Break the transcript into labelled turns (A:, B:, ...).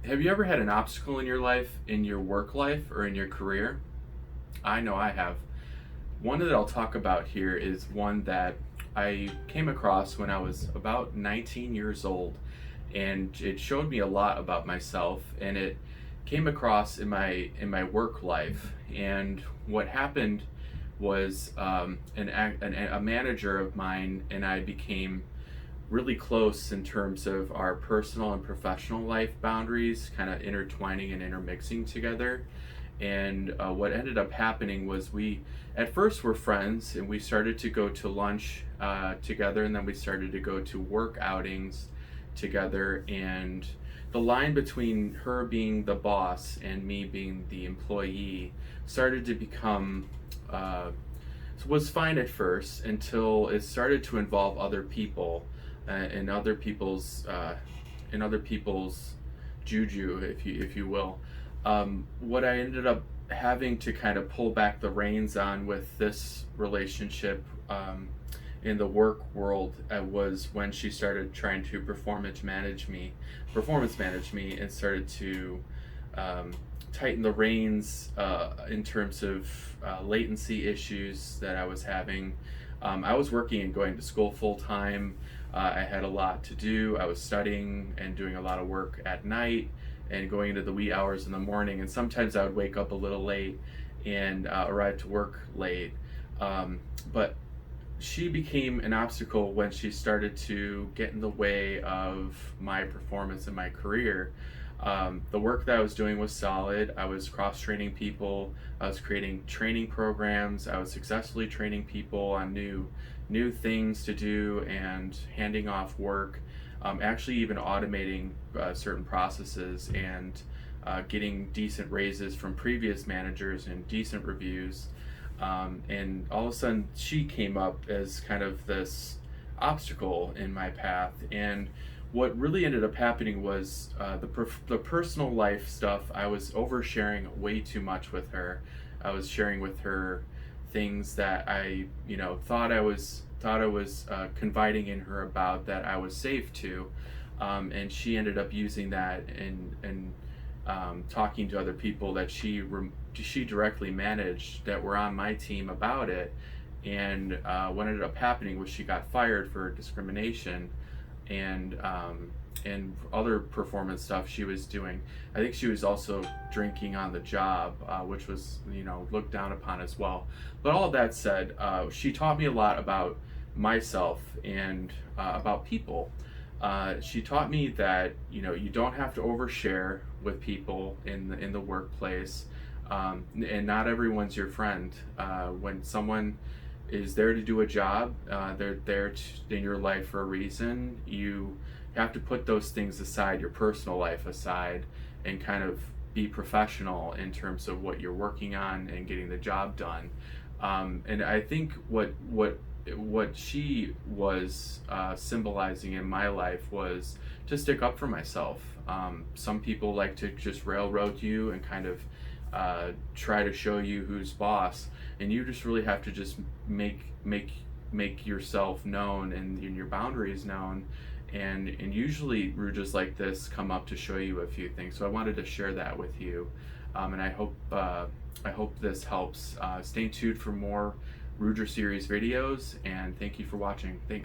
A: Have you ever had an obstacle in your life, in your work life, or in your career? I know I have. One that I'll talk about here is one that I came across when I was about 19 years old, and it showed me a lot about myself, and it came across in my work life. And what happened was a manager of mine and I became really close in terms of our personal and professional life boundaries kind of intertwining and intermixing together. And what ended up happening was we at first were friends and we started to go to lunch together, and then we started to go to work outings together. And the line between her being the boss and me being the employee started to become was fine at first until it started to involve other people and other people's juju, if you will. What I ended up having to kind of pull back the reins on with this relationship in the work world was when she started trying to performance manage me, and started to um, tighten the reins in terms of latency issues that I was having. I was working and going to school full time. I had a lot to do. I was studying and doing a lot of work at night and going into the wee hours in the morning. And sometimes I would wake up a little late and arrive to work late. But she became an obstacle when she started to get in the way of my performance in my career. The work that I was doing was solid. I was cross training people. I was creating training programs. I was successfully training people on new things to do and handing off work. Actually, even automating certain processes and getting decent raises from previous managers and decent reviews. And all of a sudden, she came up as kind of this obstacle in my path. And what really ended up happening was the personal life stuff. I was oversharing way too much with her. I was sharing with her things that I, thought I was confiding in her about, that I was safe to, and she ended up using that and talking to other people that she directly managed that were on my team about it. And what ended up happening was she got fired for discrimination and other performance stuff she was doing. I think she was also drinking on the job, which was looked down upon as well. But all of that said, she taught me a lot about myself and about people. She taught me that you don't have to overshare with people in the workplace, and not everyone's your friend. When someone is there to do a job, they're there in your life for a reason. You have to put those things aside, your personal life aside, and kind of be professional in terms of what you're working on and getting the job done. And I think what she was symbolizing in my life was to stick up for myself. Some people like to just railroad you and kind of try to show you who's boss, and you just really have to just make yourself known and your boundaries known. And usually Rudras like this come up to show you a few things. So I wanted to share that with you, and I hope this helps. Stay tuned for more Rudra series videos, and thank you for watching. Thanks.